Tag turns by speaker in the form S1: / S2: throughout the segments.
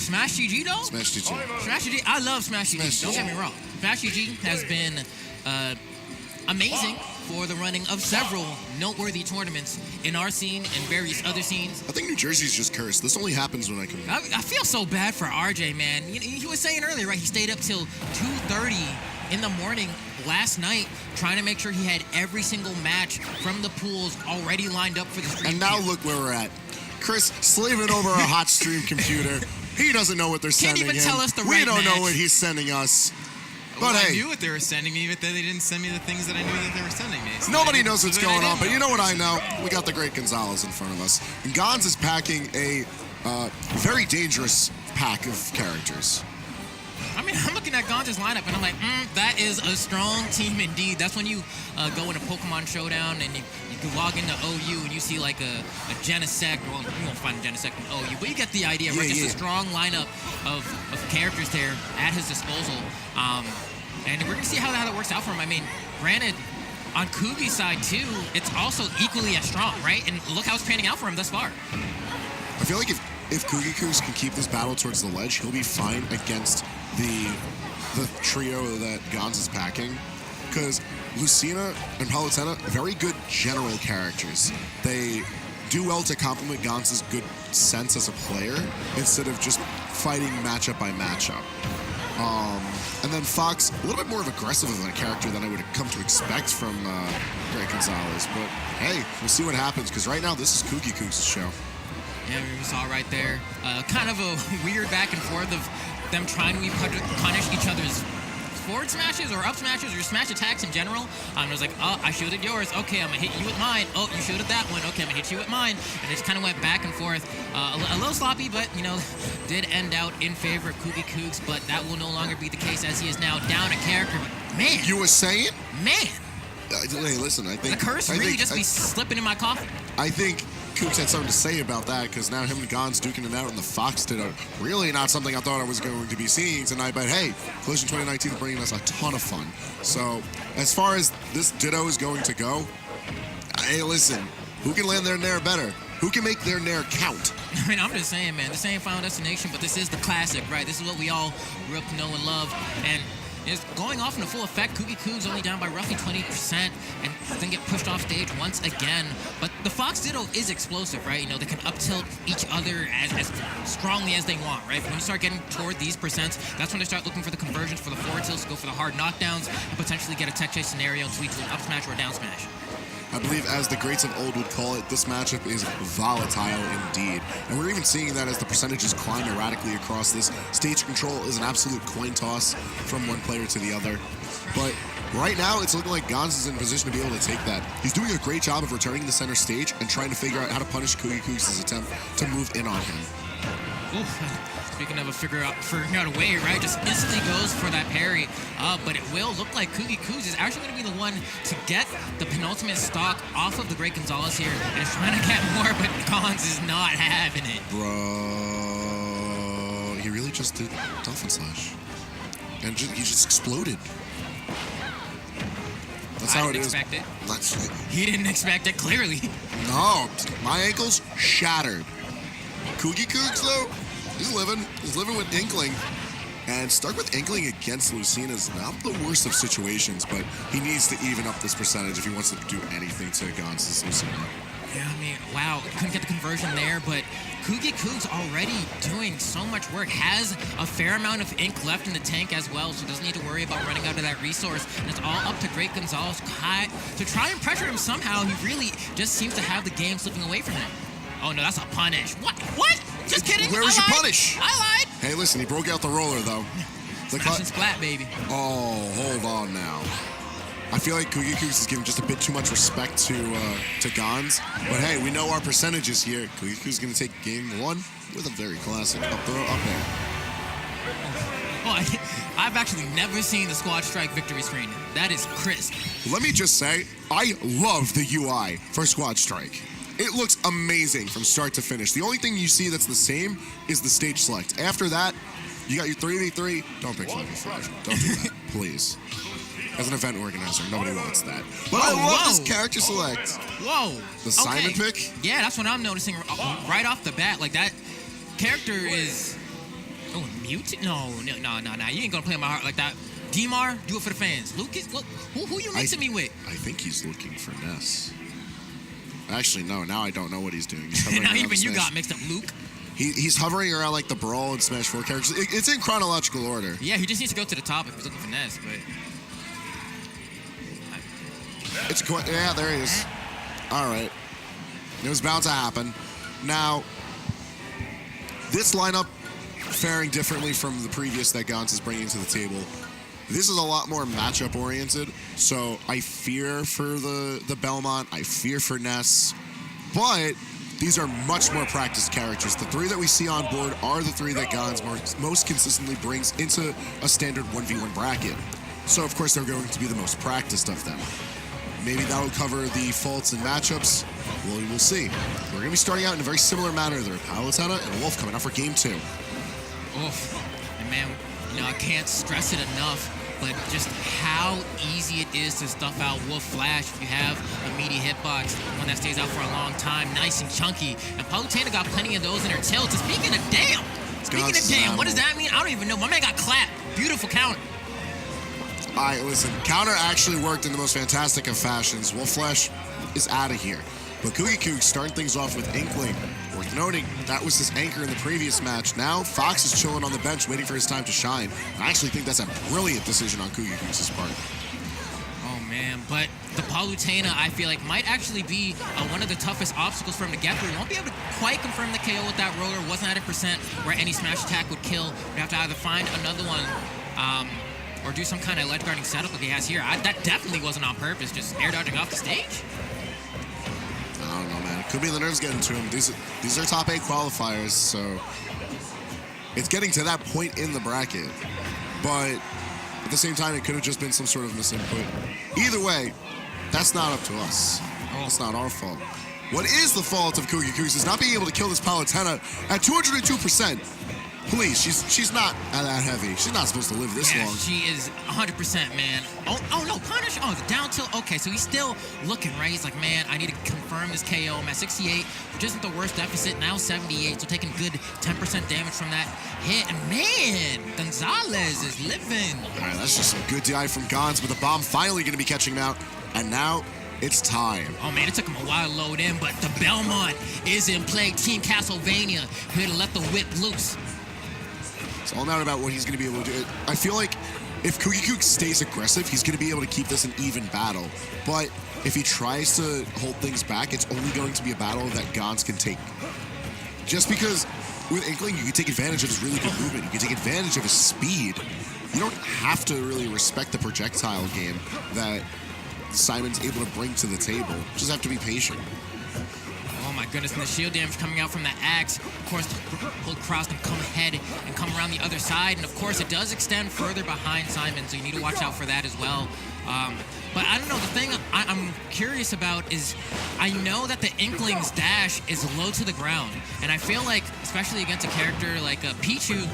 S1: Smash GG though?
S2: Smash GG.
S1: Smash GG. I love Smash GG. Don't get me wrong. Smash GG has been amazing for the running of several noteworthy tournaments in our scene and various other scenes.
S2: I think New Jersey's just cursed. This only happens when I come.
S1: I feel so bad for RJ, man. He was saying earlier, right? He stayed up till 2:30 in the morning last night trying to make sure he had every single match from the pools already lined up for the stream.
S2: And now look where we're at. Chris slaving over a hot stream computer. He doesn't know what they're sending him.
S1: Can't even tell us the
S2: We
S1: right
S2: don't
S1: match.
S2: know what he's sending us. But
S3: well,
S2: hey,
S3: I knew what they were sending me, but then they didn't send me the things that I knew that they were sending me. So
S2: nobody knows what's going on, but you know what I
S3: know?
S2: know? We got the great Gonzales in front of us. And Gonz is packing a very dangerous pack of characters.
S1: I mean, I'm looking at Gonz's lineup, and I'm like, that is a strong team indeed. That's when you go into Pokemon Showdown, and you can log into OU, and you see like a Genesect. Well, you won't find a Genesect in OU, but you get the idea, right? Just a strong lineup of characters there at his disposal. And we're going to see how that works out for him. I mean, granted, on Cougy's side, too, it's also equally as strong, right? And look how it's panning out for him thus far.
S2: I feel like if CougyCougs can keep this battle towards the ledge, he'll be fine against the trio that Gonz is packing. Because Lucina and Palutena, very good general characters. They do well to complement Gonz's good sense as a player instead of just fighting matchup by matchup. And then Fox, a little bit more of aggressive of a character than I would have come to expect from Great Gonzales. But hey, we'll see what happens, because right now this is CougyCougs' show.
S1: Yeah, we saw right there. Kind of a weird back and forth of them trying to punish each other's forward smashes or up smashes or smash attacks in general. It was like, oh, I shielded yours. Okay, I'm going to hit you with mine. Oh, you shielded that one. Okay, I'm going to hit you with mine. And it just kind of went back and forth. A little sloppy, but, did end out in favor of CougyCougs, but that will no longer be the case as he is now down a character. But, man.
S2: You were saying?
S1: Man.
S2: Hey, listen, I think...
S1: The curse really just be slipping in my coffin.
S2: I think Cougs had something to say about that, because now him and Gonz duking it out, and the Fox did really not something I thought I was going to be seeing tonight, but hey, Collision 2019 is bringing us a ton of fun. So, as far as this Ditto is going to go, hey, listen, who can land their Nair better? Who can make their Nair count?
S1: I mean, I'm just saying, man, this ain't Final Destination, but this is the classic, right? This is what we all grew up to know and love, and it's going off into full effect. CougyCougs only down by roughly 20%, and then get pushed off stage once again. But the Fox Ditto is explosive, right? They can up-tilt each other as strongly as they want, right? But when you start getting toward these percents, that's when they start looking for the conversions, for the forward tilts, go for the hard knockdowns, and potentially get a tech chase scenario to lead to an up smash or a down smash.
S2: I believe, as the greats of old would call it, this matchup is volatile indeed. And we're even seeing that as the percentages climb erratically across this. Stage control is an absolute coin toss from one player to the other. But right now, it's looking like Gonz is in position to be able to take that. He's doing a great job of returning to center stage and trying to figure out how to punish CougyCougs' attempt to move in on him.
S1: Speaking of figuring out a way, right? Just instantly goes for that parry. But it will look like CougyCougs is actually going to be the one to get the penultimate stock off of the Great Gonzales here. And is trying to get more, but Gonz is not having it.
S2: Bro, he really just did Dolphin Slash. And he just exploded. That's how it is.
S1: I didn't expect it. He didn't expect it, clearly.
S2: No, my ankle's shattered. CougyCougs, though, he's living with Inkling. And stuck with Inkling against Lucina is not the worst of situations, but he needs to even up this percentage if he wants to do anything to Gonz's Lucina.
S1: Yeah, I mean, wow, couldn't get the conversion there, but CougyCougs already doing so much work, has a fair amount of ink left in the tank as well, so doesn't need to worry about running out of that resource, and it's all up to Great Gonzales to try and pressure him somehow. He really just seems to have the game slipping away from him. Oh no, that's a punish. What? Just kidding.
S2: Where was your punish?
S1: I lied.
S2: Hey, listen, he broke out the roller, though.
S1: Smash and splat, baby.
S2: Oh, hold on now. I feel like CougyCougs is giving just a bit too much respect to Gonz. But hey, we know our percentages here. CougyCougs is going to take game one with a very classic up throw up there.
S1: Oh, I've actually never seen the Squad Strike victory screen. That is crisp.
S2: Let me just say, I love the UI for Squad Strike. It looks amazing from start to finish. The only thing you see that's the same is the stage select. After that, you got your 3v3. Don't pick 5v5. Don't do that, please. As an event organizer, nobody wants that. But I love this character select.
S1: Whoa.
S2: The Simon pick?
S1: Yeah, that's what I'm noticing right off the bat. Like, that character is Mute? No. You ain't gonna play my heart like that. Demar, do it for the fans. Lucas, who you mixing me with?
S2: I think he's looking for Ness. Actually, no. Now I don't know what he's doing. He's hovering
S1: Now
S2: around
S1: even
S2: the
S1: you
S2: Smash.
S1: got mixed up, Luke.
S2: He's hovering around like the Brawl and Smash 4 characters. It's in chronological order.
S1: Yeah, he just needs to go to the top if he's looking for Ness, but...
S2: Yeah, there he is. All right. It was bound to happen. Now, this lineup faring differently from the previous that Gons is bringing to the table. This is a lot more matchup oriented, so I fear for the Belmont, I fear for Ness, but these are much more practiced characters. The three that we see on board are the three that Gons most consistently brings into a standard 1v1 bracket. So of course they're going to be the most practiced of them. Maybe that will cover the faults and matchups. Well, we'll see. We're going to be starting out in a very similar manner. There are Palisadium and Wolf coming out for game 2.
S1: Oof. And man, I can't stress it enough, but just how easy it is to stuff out Wolf Flash if you have a meaty hitbox, one that stays out for a long time, nice and chunky. And Palutena got plenty of those in her tilt. So speaking of damn, what does that mean? I don't even know. My man got clapped. Beautiful counter.
S2: All right, listen, counter actually worked in the most fantastic of fashions. Wolf Flash is out of here. But CougyCougs starting things off with Inkling. Worth noting, that was his anchor in the previous match. Now, Fox is chilling on the bench waiting for his time to shine. I actually think that's a brilliant decision on CougyCougs' part.
S1: Oh, man, but the Palutena, I feel like, might actually be one of the toughest obstacles for him to get through. He won't be able to quite confirm the KO with that roller. Wasn't at a percent where any smash attack would kill. You have to either find another one or do some kind of ledge guarding setup like he has here. That definitely wasn't on purpose, just air dodging off the stage.
S2: I don't know, man. It could be the nerves getting to him. These are top 8 qualifiers, so it's getting to that point in the bracket. But at the same time, it could have just been some sort of misinput. Either way, that's not up to us. That's not our fault. What is the fault of CougyCougs is not being able to kill this Palutena at 202%. Please, she's not that heavy. She's not supposed to live this long.
S1: She is 100%, man. Oh no, punish. Oh, the down tilt. Okay, so he's still looking, right? He's like, man, I need to confirm this KO. I'm at 68, which isn't the worst deficit. Now 78, so taking good 10% damage from that hit. And man, Gonzales is living.
S2: All right, that's just some good DI from Gons, but the bomb finally going to be catching him out. And now it's time.
S1: Oh man, it took him a while to load in, but the Belmont is in play. Team Castlevania here to let the whip loose.
S2: It's all now about what he's going to be able to do. I feel like if CougyCougs stays aggressive, he's going to be able to keep this an even battle. But if he tries to hold things back, it's only going to be a battle that Gons can take. Just because with Inkling, you can take advantage of his really good movement. You can take advantage of his speed. You don't have to really respect the projectile game that Simon's able to bring to the table. You just have to be patient.
S1: Oh my goodness, and the shield damage coming out from that axe. Of course, hold cross and come ahead and come around the other side. And of course, it does extend further behind Simon, so you need to watch out for that as well. But I don't know, the thing I'm curious about is I know that the Inkling's dash is low to the ground. And I feel like, especially against a character like Pichu,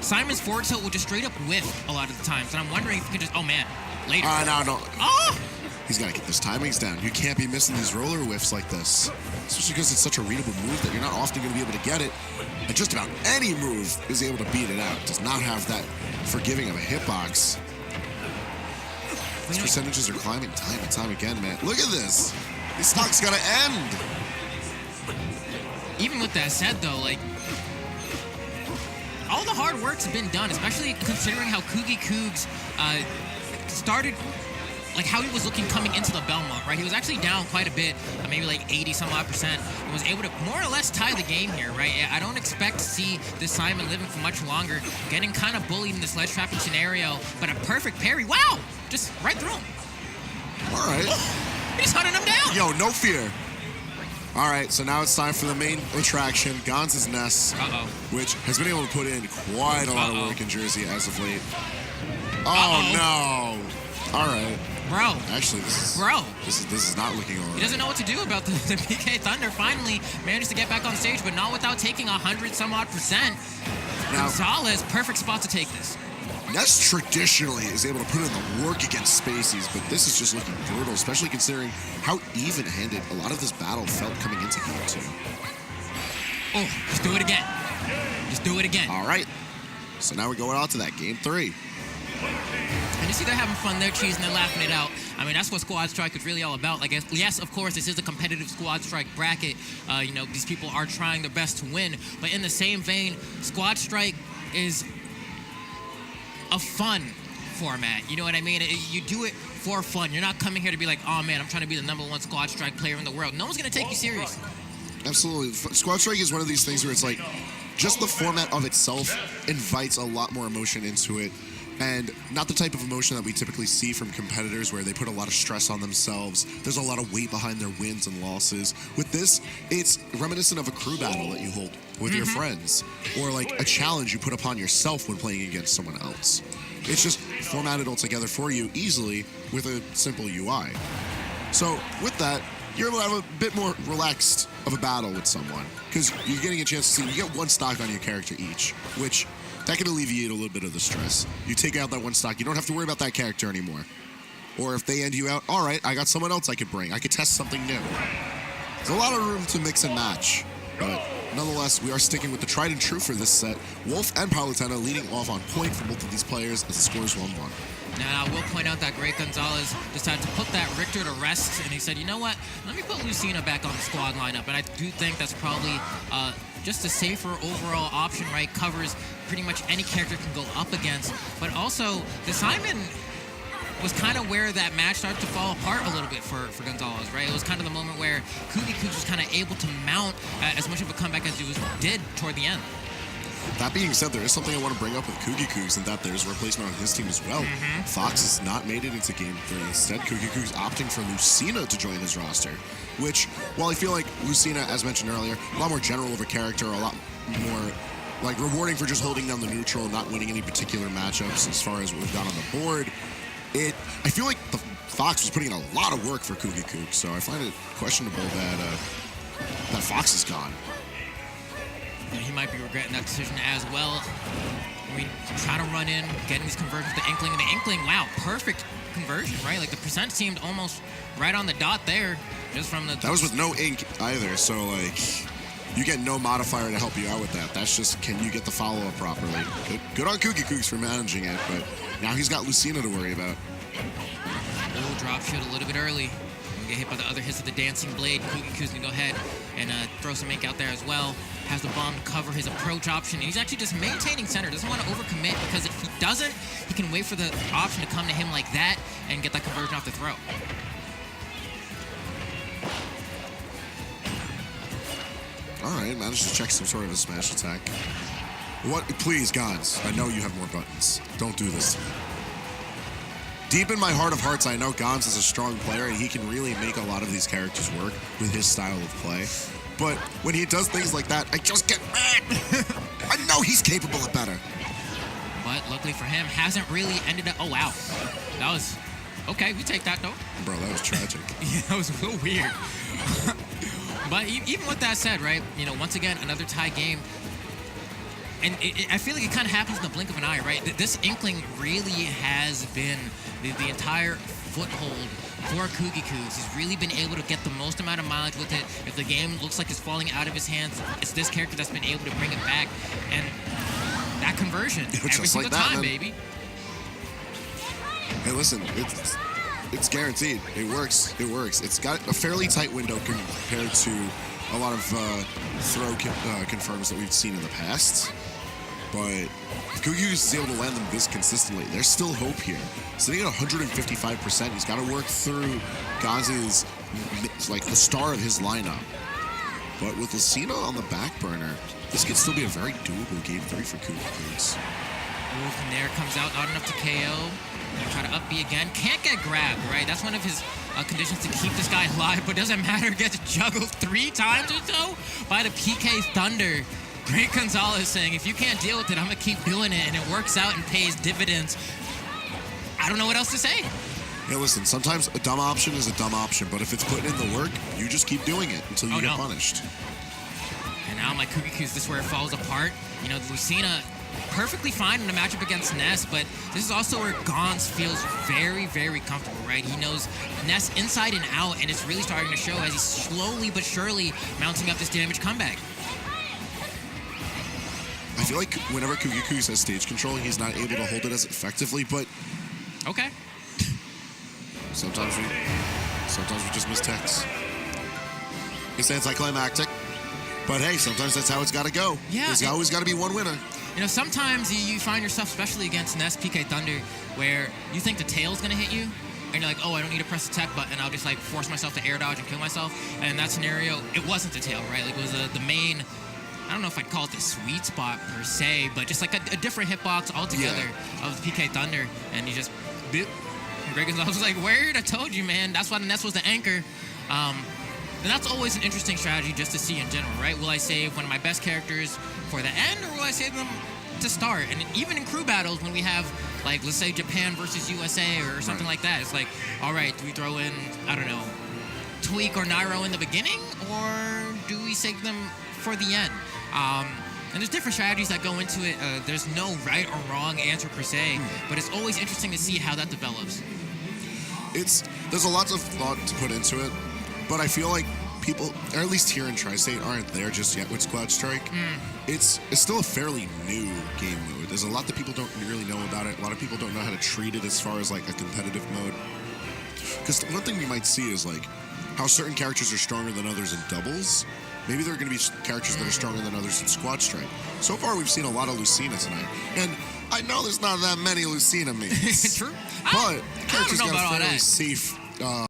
S1: Simon's forward tilt will just straight up whiff a lot of the times. And I'm wondering if you can just, oh man, later.
S2: No.
S1: Oh!
S2: He's got to get those timings down. You can't be missing these roller whiffs like this. Especially because it's such a readable move that you're not often going to be able to get it. And just about any move is able to beat it out. It does not have that forgiving of a hitbox. These percentages are climbing time and time again, man. Look at this. This stock's got to end.
S1: Even with that said, though, like, all the hard work's been done, especially considering how CougyCougs started, like how he was looking coming into the Belmont, right? He was actually down quite a bit, maybe like 80-some-odd%, and was able to more or less tie the game here, right? I don't expect to see this Simon living for much longer, getting kind of bullied in this ledge trapping scenario, but a perfect parry. Wow! Just right through him.
S2: All right.
S1: Oh, he's hunting him down.
S2: Yo, no fear. All right, so now it's time for the main attraction, Gons' Ness, which has been able to put in quite a lot of work in Jersey as of late. Oh, no. All right.
S1: Bro.
S2: Actually, this is not looking all right.
S1: He doesn't know what to do about the PK Thunder. Finally manages to get back on stage, but not without taking 100-some-odd%. Now, Gonzales, perfect spot to take this.
S2: Ness traditionally is able to put in the work against Spaceys, but this is just looking brutal, especially considering how even-handed a lot of this battle felt coming into Game 2.
S1: Oh, just do it again. Just do it again.
S2: All right. So now we're going on to that game 3.
S1: And you see they're having fun, they're cheesing, they're laughing it out. I mean, that's what Squad Strike is really all about. Like, yes, of course, this is a competitive Squad Strike bracket. These people are trying their best to win. But in the same vein, Squad Strike is a fun format. You know what I mean? You do it for fun. You're not coming here to be like, oh, man, I'm trying to be the #1 Squad Strike player in the world. No one's going to take you serious.
S2: Absolutely. Squad Strike is one of these things where it's like, just the format of itself invites a lot more emotion into it. And not the type of emotion that we typically see from competitors where they put a lot of stress on themselves. There's a lot of weight behind their wins and losses. With this, it's reminiscent of a crew battle that you hold with your friends, or like a challenge you put upon yourself when playing against someone else. It's just formatted all together for you easily with a simple UI. So with that, you're able to have a bit more relaxed of a battle with someone, because you're getting a chance to see, you get 1 stock on your character each, which that can alleviate a little bit of the stress. You take out that 1 stock, you don't have to worry about that character anymore. Or if they end you out, all right, I got someone else I could bring. I could test something new. There's a lot of room to mix and match, but nonetheless, we are sticking with the tried and true for this set. Wolf and Palisadium leading off on point for both of these players as the score is 1-1.
S1: Now, I will point out that Great Gonzales decided to put that Richter to rest, and he said, you know what, let me put Lucina back on the squad lineup. And I do think that's probably just a safer overall option, right? Covers pretty much any character can go up against. But also, the Simon was kind of where that match started to fall apart a little bit for Gonzales, right? It was kind of the moment where CougyCougs was kind of able to mount as much of a comeback as he did toward the end.
S2: That being said, there is something I want to bring up with CougyCougs, and that there's a replacement on his team as well. Fox has not made it into Game 3. Instead, CougyCougs opting for Lucina to join his roster, which, while I feel like Lucina, as mentioned earlier, a lot more general of a character, a lot more like rewarding for just holding down the neutral and not winning any particular matchups as far as what we've got on the board, I feel like the Fox was putting in a lot of work for CougyCougs, so I find it questionable that Fox is gone.
S1: And he might be regretting that decision as well. I mean, trying to run in, getting these conversions, the Inkling, and the Inkling, wow, perfect conversion, right? Like, the percent seemed almost right on the dot there, just from the...
S2: That was with no ink either, so, like, you get no modifier to help you out with that. That's just, can you get the follow-up properly? Good on CougyCougs for managing it, but now he's got Lucina to worry about.
S1: Oh, drop shit a little bit early. Get hit by the other hits of the Dancing Blade. CougyCougs can go ahead and throw some ink out there as well. Has the bomb to cover his approach option. And he's actually just maintaining center. Doesn't want to overcommit, because if he doesn't, he can wait for the option to come to him like that and get that conversion off the throw.
S2: All right, managed to check some sort of a smash attack. What? Please, Gons, I know you have more buttons. Don't do this to me. Deep in my heart of hearts, I know Gons is a strong player, and he can really make a lot of these characters work with his style of play. But when he does things like that, I just get mad. I know he's capable of better.
S1: But luckily for him, hasn't really ended up... Oh, wow. That was... Okay, we take that, though.
S2: Bro, that was tragic.
S1: Yeah, that was a little weird. But even with that said, right, once again, another tie game. And I feel like it kind of happens in the blink of an eye, right? This Inkling really has been the entire foothold for CougyCougs. He's really been able to get the most amount of mileage with it. If the game looks like it's falling out of his hands, it's this character that's been able to bring it back. And that conversion, every single time, baby.
S2: Hey, listen, it's guaranteed. It works. It works. It's got a fairly tight window compared to a lot of throw confirms that we've seen in the past. But if CougyCougs is able to land them this consistently, there's still hope here. Sitting at 155%, he's got to work through Gonzales, like the star of his lineup. But with Lucina on the back burner, this could still be a very doable Game 3 for CougyCougs.
S1: Move from there, comes out, not enough to KO. Try to up B again. Can't get grabbed, right? That's one of his conditions to keep this guy alive, but doesn't matter. Gets juggled 3 times or so by the PK Thunder. Great Gonzales saying, if you can't deal with it, I'm going to keep doing it, and it works out and pays dividends. I don't know what else to say.
S2: Yeah, listen, sometimes a dumb option is a dumb option, but if it's putting in the work, you just keep doing it until you get punished.
S1: And now my CougyCougs, this is where it falls apart. Lucina perfectly fine in a matchup against Ness, but this is also where Gons feels very, very comfortable, right? He knows Ness inside and out, and it's really starting to show as he's slowly but surely mounting up this damage comeback.
S2: I feel like whenever CougyCougs has stage control, he's not able to hold it as effectively, but
S1: Okay.
S2: sometimes we just miss techs. It's anticlimactic, but hey, sometimes that's how it's got to go.
S1: Yeah,
S2: There's always got to be one winner.
S1: You know, sometimes you find yourself, especially against Ness PK Thunder, where you think the tail's gonna hit you, and you're like, oh, I don't need to press the tech button. I'll just like force myself to air dodge and kill myself. And in that scenario, it wasn't the tail, right? Like it was the main. I don't know if I'd call it the sweet spot per se, but just like a different hitbox altogether of the PK Thunder, and you just boop. And Greg Gonzales was like, "Word, I told you, man. That's why the Ness was the anchor." And that's always an interesting strategy just to see in general, right? Will I save one of my best characters for the end, or will I save them to start? And even in crew battles, when we have, like, let's say Japan versus U.S.A. or something like that, it's like, all right, do we throw in, I don't know, Tweak or Nairo in the beginning, or do we save them for the end? And there's different strategies that go into it. There's no right or wrong answer per se, but it's always interesting to see how that develops.
S2: There's a lot of thought to put into it, but I feel like people, or at least here in Tri-State, aren't there just yet with Squad Strike. It's still a fairly new game mode. There's a lot that people don't really know about it. A lot of people don't know how to treat it as far as like a competitive mode. Because one thing we might see is like how certain characters are stronger than others in doubles. Maybe there are going to be characters that are stronger than others in Squad Strike. So far, we've seen a lot of Lucina tonight, and I know there's not that many Lucina memes.
S1: True.
S2: But the
S1: I don't
S2: character's
S1: know
S2: got
S1: about
S2: a
S1: all
S2: fairly
S1: that.
S2: safe